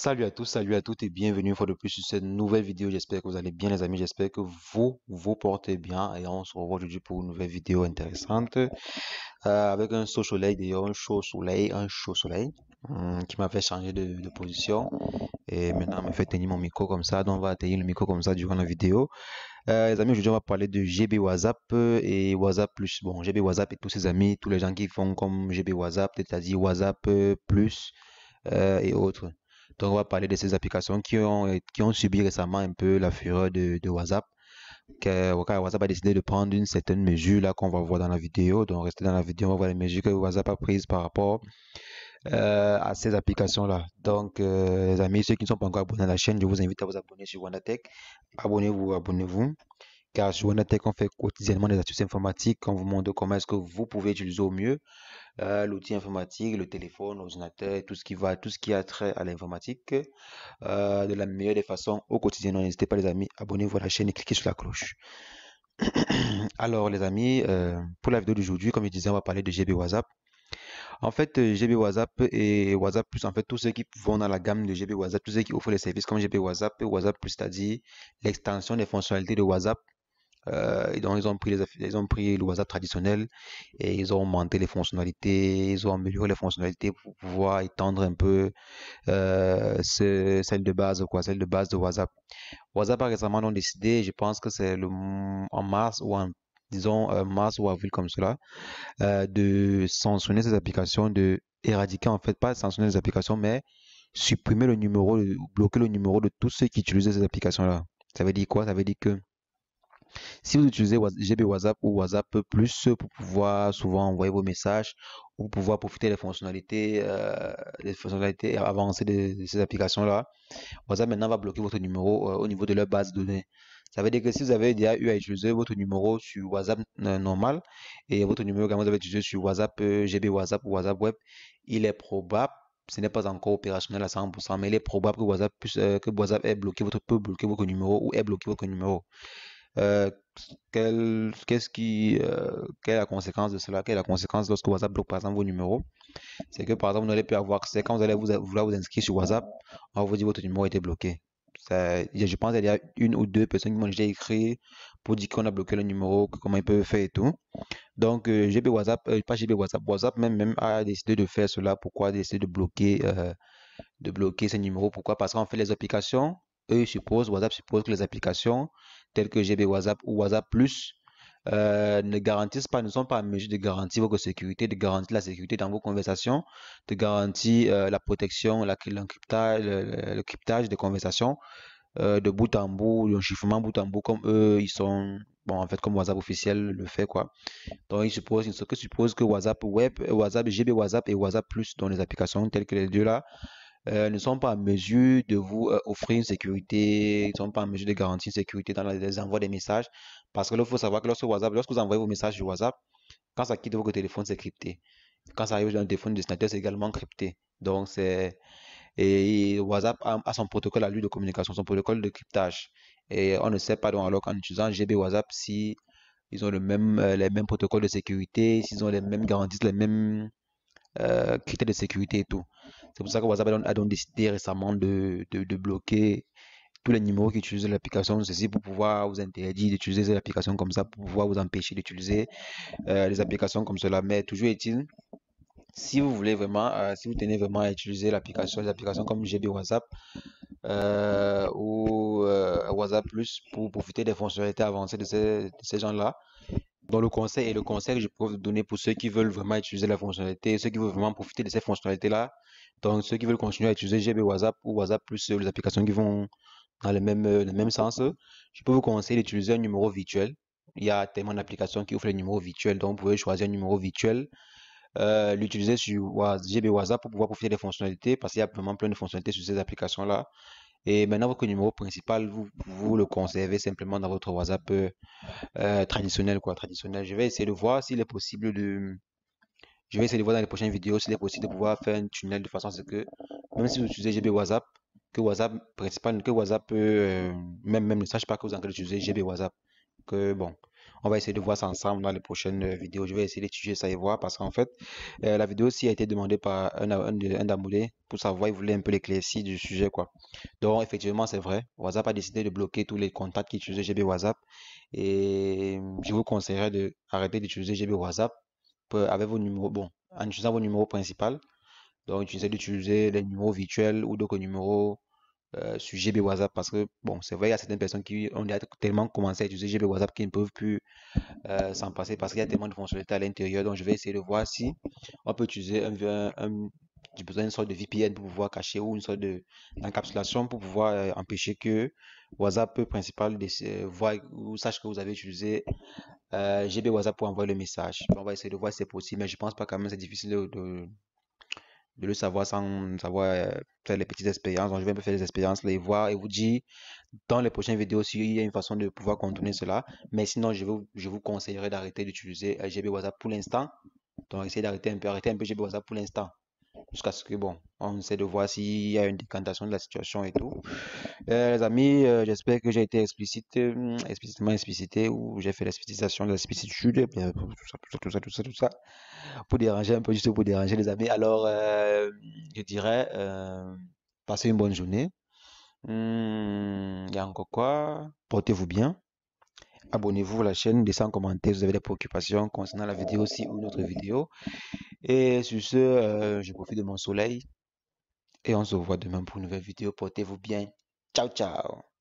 Salut à tous, salut à toutes et bienvenue une fois de plus sur cette nouvelle vidéo. J'espère que vous allez bien les amis, j'espère que vous portez bien et on se revoit aujourd'hui pour une nouvelle vidéo intéressante avec un chaud soleil d'ailleurs, un chaud soleil qui m'a fait changer de position et maintenant me fait tenir mon micro comme ça, donc on va tenir le micro comme ça durant la vidéo. Les amis, aujourd'hui on va parler de GB WhatsApp et WhatsApp Plus. Bon, GB WhatsApp et tous ses amis, tous les gens qui font comme GB WhatsApp, c'est-à-dire WhatsApp Plus et autres. Donc, on va parler de ces applications qui ont subi récemment un peu la fureur de WhatsApp. WhatsApp a décidé de prendre une certaine mesure là qu'on va voir dans la vidéo. Donc, restez dans la vidéo, on va voir les mesures que WhatsApp a prises par rapport à ces applications-là. Donc, les amis, ceux qui ne sont pas encore abonnés à la chaîne, je vous invite à vous abonner sur WandaTech. Abonnez-vous, abonnez-vous. Car sur WandaTech, on fait quotidiennement des astuces informatiques. On vous montre comment est-ce que vous pouvez utiliser au mieux l'outil informatique, le téléphone, l'ordinateur, tout ce qui a trait à l'informatique de la meilleure des façons au quotidien. N'hésitez pas les amis, abonnez-vous à la chaîne et cliquez sur la cloche. Alors les amis, pour la vidéo d'aujourd'hui, comme je disais, on va parler de GB WhatsApp. En fait, GB WhatsApp et WhatsApp Plus, en fait, tous ceux qui vont dans la gamme de GB WhatsApp, tous ceux qui offrent les services comme GB WhatsApp et WhatsApp Plus, c'est-à-dire l'extension des fonctionnalités de WhatsApp. Et donc, ils ont pris le WhatsApp traditionnel et ils ont augmenté les fonctionnalités, ils ont amélioré les fonctionnalités pour pouvoir étendre un peu celle de base, quoi, celle de base de WhatsApp. WhatsApp a récemment donc décidé, je pense que c'est en mars ou en, disons, mars ou avril comme cela, de sanctionner ces applications, de éradiquer en fait, pas sanctionner les applications, mais supprimer le numéro, bloquer le numéro de tous ceux qui utilisent ces applications-là. Ça veut dire quoi? Ça veut dire que si vous utilisez GB WhatsApp ou WhatsApp Plus pour pouvoir souvent envoyer vos messages ou pouvoir profiter des fonctionnalités avancées de ces applications-là, WhatsApp maintenant va bloquer votre numéro au niveau de leur base de données. Ça veut dire que si vous avez déjà eu à utiliser votre numéro sur WhatsApp normal et votre numéro que vous avez utilisé sur WhatsApp GB WhatsApp ou WhatsApp Web, il est probable, ce n'est pas encore opérationnel à 100%, mais il est probable que WhatsApp peut bloquer votre numéro ou ait bloqué votre numéro. Euh, quelle est la conséquence de cela? Quelle est la conséquence lorsque WhatsApp bloque par exemple vos numéros? C'est que par exemple, vous n'allez plus avoir accès. Quand vous allez vouloir vous inscrire sur WhatsApp, on va vous dire que votre numéro a été bloqué. Je pense qu'il y a une ou deux personnes qui m'ont déjà écrit pour dire qu'on a bloqué le numéro, comment ils peuvent faire et tout. Donc, GB WhatsApp, pas GB WhatsApp, WhatsApp même a décidé de faire cela. Pourquoi décider de bloquer ces numéros? Pourquoi? Parce qu'en fait, les applications, WhatsApp suppose que les applications telles que GB WhatsApp ou WhatsApp Plus ne sont pas en mesure de garantir votre sécurité, de garantir la sécurité dans vos conversations, de garantir la protection, le cryptage des conversations de bout en bout, le chiffrement bout en bout, comme eux, ils sont, bon, en fait, comme WhatsApp officiel le fait, quoi. Donc, ce que suppose que WhatsApp Web, WhatsApp, GB WhatsApp et WhatsApp Plus, dans les applications telles que les deux là, ne sont pas en mesure de vous offrir une sécurité, ils ne sont pas en mesure de garantir une sécurité dans les envois des messages. Parce que là, il faut savoir que lorsque vous envoyez vos messages sur WhatsApp, quand ça quitte votre téléphone, c'est crypté. Quand ça arrive dans le téléphone du destinataire, c'est également crypté. Donc, et WhatsApp a son protocole à lui de communication, son protocole de cryptage. Et on ne sait pas donc alors qu'en utilisant GB WhatsApp, si ils ont les mêmes protocoles de sécurité, s'ils ont les mêmes garanties, les mêmes critères de sécurité et tout. C'est pour ça que WhatsApp a donc décidé récemment de bloquer tous les numéros qui utilisent l'application, ceci pour pouvoir vous interdire d'utiliser cette application comme ça, pour pouvoir vous empêcher d'utiliser les applications comme cela. Mais toujours est-il, si vous voulez vraiment, si vous tenez vraiment à utiliser les applications comme GB WhatsApp ou WhatsApp Plus pour profiter des fonctionnalités avancées de ces gens-là, dans le conseil que je peux vous donner pour ceux qui veulent vraiment utiliser la fonctionnalité, ceux qui veulent vraiment profiter de ces fonctionnalités-là, donc ceux qui veulent continuer à utiliser GB WhatsApp ou WhatsApp Plus, les applications qui vont dans le même sens, je peux vous conseiller d'utiliser un numéro virtuel. Il y a tellement d'applications qui offrent les numéros virtuels, donc vous pouvez choisir un numéro virtuel, l'utiliser sur GB WhatsApp pour pouvoir profiter des fonctionnalités, parce qu'il y a vraiment plein de fonctionnalités sur ces applications-là. Et maintenant, votre numéro principal, vous le conservez simplement dans votre WhatsApp traditionnel, quoi, traditionnel. Je vais essayer de voir dans les prochaines vidéos s'il est possible de pouvoir faire un tunnel de façon à ce que, même si vous utilisez GB WhatsApp, que WhatsApp même ne sache pas que vous en train d'utiliser GB WhatsApp. Que bon. On va essayer de voir ça ensemble dans les prochaines vidéos. Je vais essayer d'étudier ça et voir parce qu'en fait, la vidéo aussi a été demandée par un abonné pour savoir, il voulait un peu l'éclaircie du sujet, quoi. Donc, effectivement, c'est vrai. WhatsApp a décidé de bloquer tous les contacts qui utilisaient GB WhatsApp et je vous conseillerais de arrêter d'utiliser GB WhatsApp avec vos numéros, bon, en utilisant vos numéros principaux. Donc, d'utiliser les numéros virtuels ou d'autres numéros sur GB WhatsApp parce que, bon, c'est vrai, il y a certaines personnes qui ont déjà tellement commencé à utiliser GB WhatsApp qu'ils ne peuvent plus s'en passer parce qu'il y a tellement de fonctionnalités à l'intérieur. Donc, je vais essayer de voir si on peut utiliser j'ai besoin d'une sorte de VPN pour pouvoir cacher ou une sorte d'encapsulation pour pouvoir empêcher que WhatsApp principal voit ou sache que vous avez utilisé GB WhatsApp pour envoyer le message. On va essayer de voir si c'est possible, mais je pense pas quand même, c'est difficile de le savoir sans savoir faire les petites expériences. Donc, je vais un peu faire des expériences, les voir et vous dire dans les prochaines vidéos s'il y a une façon de pouvoir contourner cela. Mais sinon, je vous conseillerais d'arrêter d'utiliser GB WhatsApp pour l'instant. Donc, essayez arrêter un peu GB WhatsApp pour l'instant. Jusqu'à ce que, bon, on essaie de voir s'il y a une décantation de la situation et tout. Les amis, j'espère que j'ai été explicitement explicité ou j'ai fait l'explicitation de l'explicitude, tout ça, pour déranger un peu, juste pour déranger les amis. Alors, je dirais, passez une bonne journée. Il y a encore quoi? Portez-vous bien. Abonnez-vous à la chaîne, laissez un commentaire si vous avez des préoccupations concernant la vidéo aussi ou une autre vidéo. Et sur ce, je profite de mon soleil et on se voit demain pour une nouvelle vidéo. Portez-vous bien. Ciao, ciao.